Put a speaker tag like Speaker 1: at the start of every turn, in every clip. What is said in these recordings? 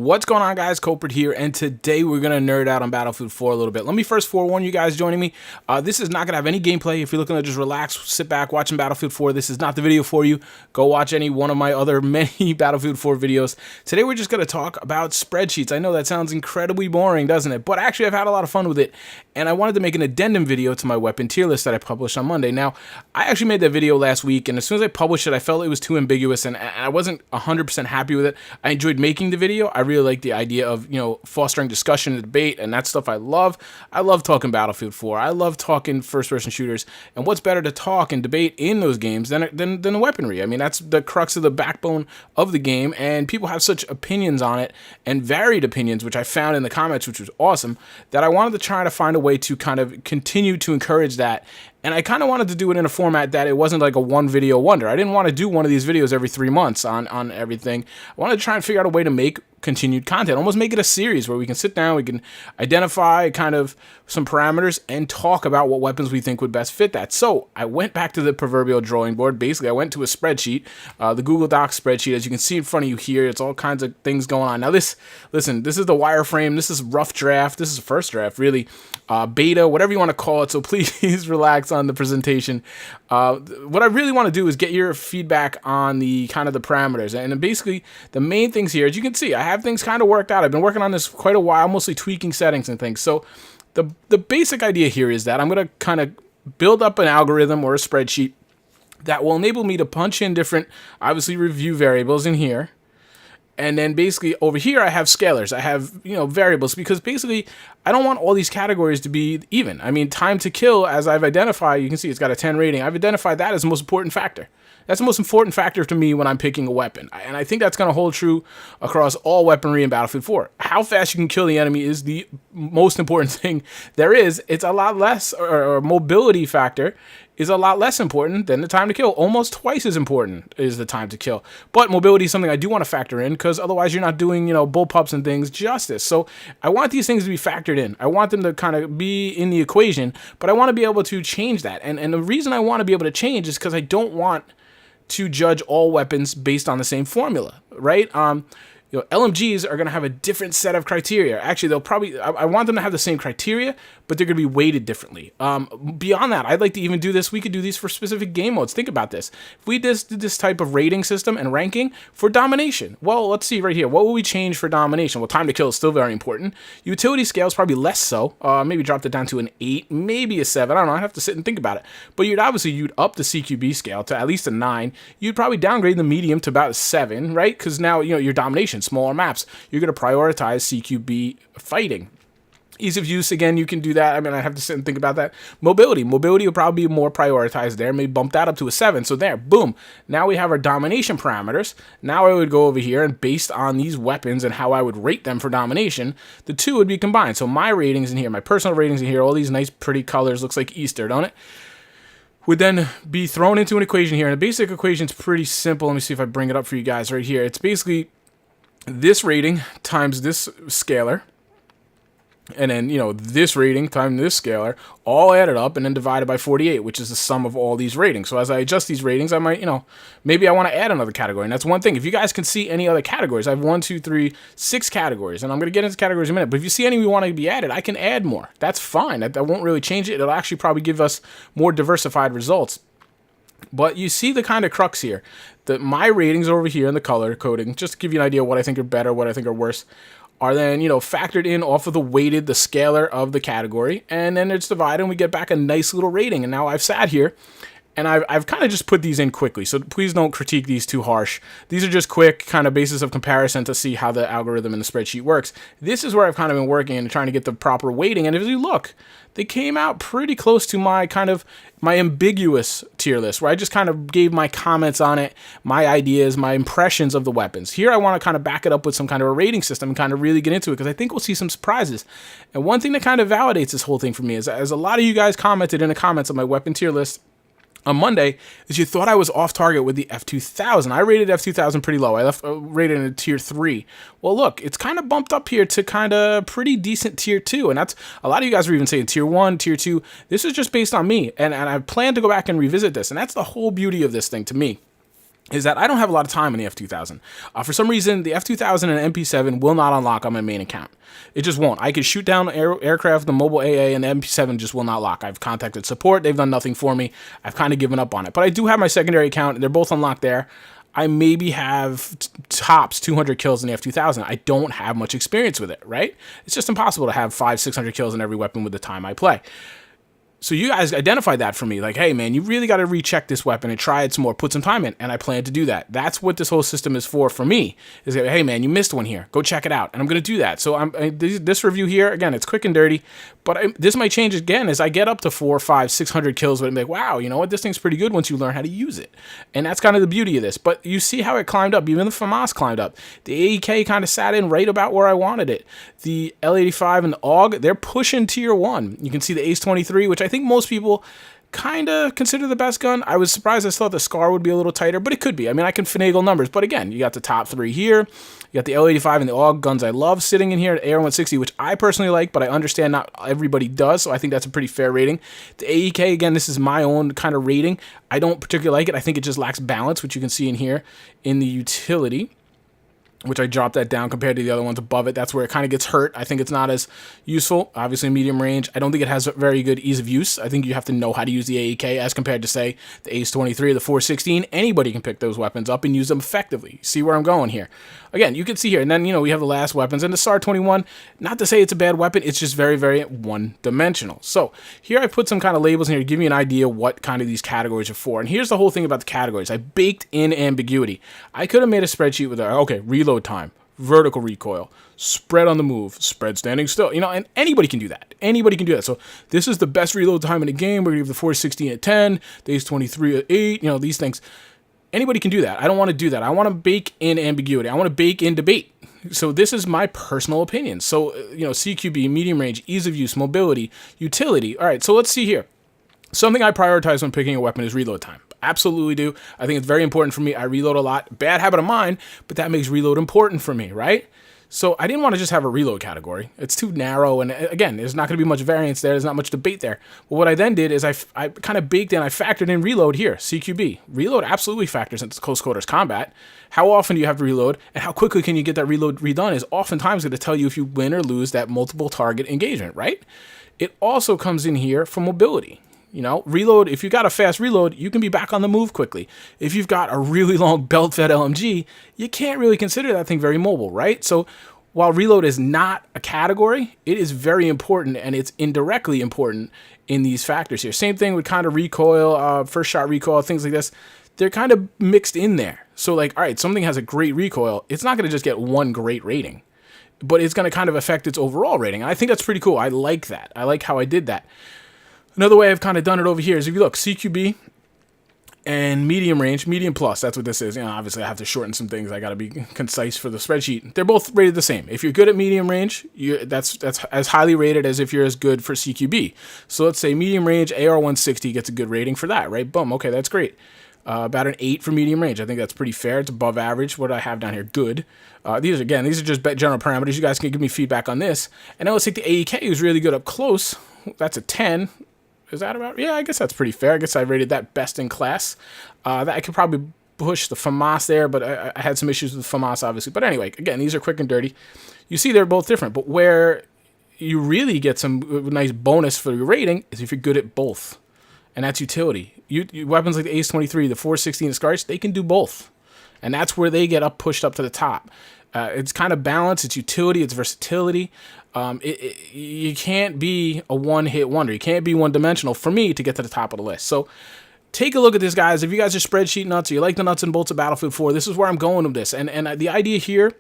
Speaker 1: What's going on, guys? Kulprit here, and today we're going to nerd out on Battlefield 4 a little bit. Let me first forewarn you guys joining me. This is not going to have any gameplay. If you're looking to just relax, sit back, watching Battlefield 4, this is not the video for you. Go watch any one of my other many Battlefield 4 videos. Today we're just going to talk about spreadsheets. I know that sounds incredibly boring, doesn't it? But actually, I've had a lot of fun with it, and I wanted to make an addendum video to my weapon tier list that I published on Monday. Now, I actually made that video last week, and as soon as I published it, I felt it was too ambiguous, and I wasn't 100% happy with it. I enjoyed making the video. I really liked the idea of, fostering discussion and debate, and that stuff I love. I love talking Battlefield 4. I love talking first-person shooters, and what's better to talk and debate in those games than the weaponry? I mean, that's the crux of the backbone of the game, and people have such opinions on it, and varied opinions, which I found in the comments, which was awesome, that I wanted to try to find a way to kind of continue to encourage that. And I kind of wanted to do it in a format that it wasn't like a one video wonder. I didn't want to do one of these videos every 3 months on everything. I wanted to try and figure out a way to make continued content, almost make it a series where we can sit down, we can identify kind of some parameters and talk about what weapons we think would best fit that. So I went back to the proverbial drawing board. Basically, I went to a spreadsheet, the Google Docs spreadsheet. As you can see in front of you here, it's all kinds of things going on. Now listen, this is the wireframe. This is rough draft. This is the first draft, really. Beta, whatever you want to call it. So please relax on the presentation. What I really want to do is get your feedback on the kind of the parameters. And basically, the main things here, as you can see, I have things kind of worked out. I've been working on this quite a while, mostly tweaking settings and things. So the basic idea here is that I'm going to kind of build up an algorithm or a spreadsheet that will enable me to punch in different, obviously, review variables in here. And then basically over here, I have scalars. I have, variables, because basically I don't want all these categories to be even. I mean, time to kill, as I've identified, you can see it's got a 10 rating. I've identified that as the most important factor. That's the most important factor to me when I'm picking a weapon. And I think that's going to hold true across all weaponry in Battlefield 4. How fast you can kill the enemy is the most important thing there is. It's a lot less, or mobility factor is a lot less important than the time to kill. Almost twice as important is the time to kill. But mobility is something I do want to factor in, because otherwise you're not doing, bullpups and things justice. So I want these things to be factored in. I want them to kind of be in the equation, but I want to be able to change that. And the reason I want to be able to change is because I don't want to judge all weapons based on the same formula, right? LMGs are going to have a different set of criteria. Actually, I want them to have the same criteria, but they're going to be weighted differently. Beyond that, I'd like to even do this. We could do these for specific game modes. Think about this. If we did this type of rating system and ranking for domination, well, let's see right here. What will we change for domination? Well, time to kill is still very important. Utility scale is probably less so. Maybe dropped it down to an 8, maybe a 7. I don't know. I'd have to sit and think about it. But you'd up the CQB scale to at least a 9. You'd probably downgrade the medium to about a 7, right? Because now, your domination, smaller maps, you're going to prioritize CQB fighting. Ease of use, again, you can do that. I mean, I have to sit and think about that. Mobility will probably be more prioritized there. Maybe bump that up to a 7. So there, boom. Now we have our domination parameters. Now I would go over here, and based on these weapons and how I would rate them for domination, the two would be combined. So my ratings in here, my personal ratings in here, all these nice pretty colors, looks like Easter, don't it? Would then be thrown into an equation here. And the basic equation is pretty simple. Let me see if I bring it up for you guys right here. It's basically this rating times this scalar, and then, this rating times this scalar, all added up and then divided by 48, which is the sum of all these ratings. So as I adjust these ratings, I might, maybe I want to add another category. And that's one thing. If you guys can see any other categories, I have 1, 2, 3, 6 categories, and I'm going to get into categories in a minute. But if you see any we want to be added, I can add more. That's fine. That won't really change it. It'll actually probably give us more diversified results. But you see the kind of crux here. My ratings over here in the color coding, just to give you an idea of what I think are better, what I think are worse, are then, factored in off of the scalar of the category, and then it's divided, and we get back a nice little rating. And now I've sat here, and I've kind of just put these in quickly, so please don't critique these too harsh. These are just quick kind of basis of comparison to see how the algorithm in the spreadsheet works. This is where I've kind of been working and trying to get the proper weighting, and if you look, they came out pretty close to my ambiguous tier list, where I just kind of gave my comments on it, my ideas, my impressions of the weapons. Here I want to kind of back it up with some kind of a rating system and kind of really get into it, because I think we'll see some surprises. And one thing that kind of validates this whole thing for me is, as a lot of you guys commented in the comments on my weapon tier list on Monday, is you thought I was off target with the F2000. I rated F2000 pretty low. I rated it in a tier 3. Well, look, it's kind of bumped up here to kind of pretty decent tier 2, and that's, a lot of you guys were even saying tier 1, tier 2. This is just based on me, and I plan to go back and revisit this, and that's the whole beauty of this thing to me. is that I don't have a lot of time in the F2000. For some reason, the F2000 and MP7 will not unlock on my main account. It just won't. I can shoot down aircraft, the mobile AA, and the MP7 just will not lock. I've contacted support. They've done nothing for me. I've kind of given up on it. But I do have my secondary account, and they're both unlocked there. I maybe have tops 200 kills in the F2000. I don't have much experience with it, right? It's just impossible to have 500-600 kills in every weapon with the time I play. So you guys identified that for me, like, hey, man, you really got to recheck this weapon and try it some more, put some time in, and I plan to do that. That's what this whole system is for me, is that, hey, man, you missed one here. Go check it out, and I'm going to do that. So this review here, again, it's quick and dirty, but this might change again as I get up to 400, 500, 600 kills, but I'm like, wow, you know what, this thing's pretty good once you learn how to use it. And that's kind of the beauty of this. But you see how it climbed up. Even the FAMAS climbed up. The AEK kind of sat in right about where I wanted it. The L85 and the AUG, they're pushing tier 1. You can see the ACE-23, which I think most people kind of consider the best gun. I was surprised. I thought the SCAR would be a little tighter, but it could be. I mean, I can finagle numbers, but again, you got the top 3 here. You got the L85 and the AUG guns I love sitting in here. AR-160, which I personally like, but I understand not everybody does, so I think that's a pretty fair rating. The AEK, again, this is my own kind of rating. I don't particularly like it. I think it just lacks balance, which you can see in here in the utility, which I dropped that down compared to the other ones above it. That's where it kind of gets hurt. I think it's not as useful. Obviously, medium range. I don't think it has a very good ease of use. I think you have to know how to use the AEK as compared to, say, the ACE-23 or the 416. Anybody can pick those weapons up and use them effectively. See where I'm going here? Again, you can see here. And then, you know, we have the last weapons. And the SAR-21, not to say it's a bad weapon. It's just very, very one-dimensional. So here I put some kind of labels in here to give you an idea what kind of these categories are for. And here's the whole thing about the categories. I baked in ambiguity. I could have made a spreadsheet with, okay, reload time, vertical recoil, spread on the move, spread standing still, you know, and anybody can do that. Anybody can do that. So this is the best reload time in the game. We're going to give the 416 at 10, the ACE-23 at 8, you know, these things. Anybody can do that. I don't want to do that. I want to bake in ambiguity. I want to bake in debate. So this is my personal opinion. So, you know, CQB, medium range, ease of use, mobility, utility. All right, so let's see here. Something I prioritize when picking a weapon is reload time. Absolutely do. I think it's very important for me. I reload a lot. Bad habit of mine, but that makes reload important for me, right? So I didn't want to just have a reload category. It's too narrow, and again, there's not going to be much variance there. There's not much debate there. But what I then did is I kind of baked in, I factored in reload here, CQB. Reload absolutely factors into close quarters combat. How often do you have to reload, and how quickly can you get that reload redone is oftentimes going to tell you if you win or lose that multiple target engagement, right? It also comes in here for mobility. You know, reload, if you got a fast reload, you can be back on the move quickly. If you've got a really long belt-fed LMG, you can't really consider that thing very mobile, right? So while reload is not a category, it is very important, and it's indirectly important in these factors here. Same thing with kind of recoil, first shot recoil, things like this. They're kind of mixed in there. So like, all right, something has a great recoil. It's not going to just get one great rating, but it's going to kind of affect its overall rating. And I think that's pretty cool. I like that. I like how I did that. Another way I've kind of done it over here is if you look, CQB and medium range, medium plus, that's what this is. You know, obviously I have to shorten some things. I got to be concise for the spreadsheet. They're both rated the same. If you're good at medium range, that's as highly rated as if you're as good for CQB. So let's say medium range, AR-160 gets a good rating for that, right? Boom, okay, that's great. About an 8 for medium range. I think that's pretty fair. It's above average. What do I have down here? Good. These are just general parameters. You guys can give me feedback on this. And then let's take the AEK, who's really good up close. That's a 10. Is that about? Yeah, I guess that's pretty fair. I guess I rated that best in class. That I could probably push the FAMAS there, but I had some issues with FAMAS, obviously. But anyway, again, these are quick and dirty. You see they're both different, but where you really get some nice bonus for your rating is if you're good at both. And that's utility. Weapons like the ACE-23, the 416, the SCARs, they can do both. And that's where they get pushed up to the top. It's kind of balance, it's utility, it's versatility. You can't be a one-hit wonder. You can't be one-dimensional for me to get to the top of the list. So take a look at this, guys. If you guys are spreadsheet nuts or you like the nuts and bolts of Battlefield 4, this is where I'm going with this. And the idea here,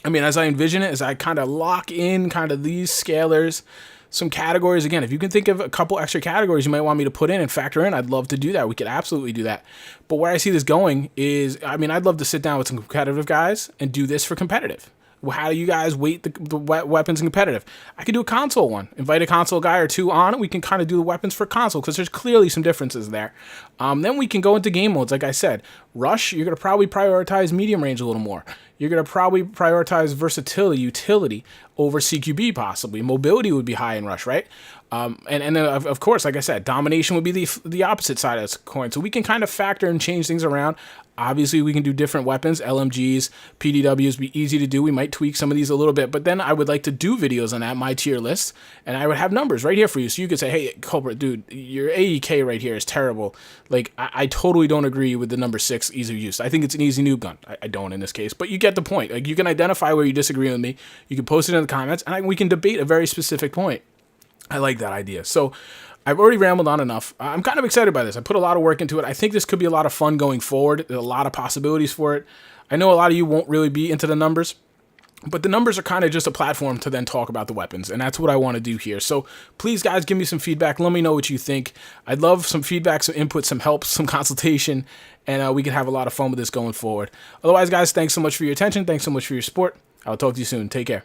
Speaker 1: I mean, as I envision it, is I kind of lock in kind of these scalars, some categories. Again, if you can think of a couple extra categories you might want me to put in and factor in, I'd love to do that. We could absolutely do that. But where I see this going is, I mean, I'd love to sit down with some competitive guys and do this for competitive. How do you guys weight the weapons in competitive? I could do a console one. Invite a console guy or two on. We can kind of do the weapons for console because there's clearly some differences there. Then we can go into game modes. Like I said, Rush, you're going to probably prioritize medium range a little more. You're going to probably prioritize versatility, utility over CQB possibly. Mobility would be high in Rush, right? And then of course, like I said, domination would be the opposite side of this coin. So we can kind of factor and change things around. Obviously, we can do different weapons, LMGs, PDWs, be easy to do. We might tweak some of these a little bit, but then I would like to do videos on that, my tier list, and I would have numbers right here for you. So you could say, hey, Kulprit, dude, your AEK right here is terrible. Like, I totally don't agree with the number 6 ease of use. I think it's an easy noob gun. I don't in this case, but you get the point. Like, you can identify where you disagree with me. You can post it in the comments, and we can debate a very specific point. I like that idea. So I've already rambled on enough. I'm kind of excited by this. I put a lot of work into it. I think this could be a lot of fun going forward. There's a lot of possibilities for it. I know a lot of you won't really be into the numbers, but the numbers are kind of just a platform to then talk about the weapons, and that's what I want to do here. So please, guys, give me some feedback. Let me know what you think. I'd love some feedback, some input, some help, some consultation, and we can have a lot of fun with this going forward. Otherwise, guys, thanks so much for your attention. Thanks so much for your support. I'll talk to you soon. Take care.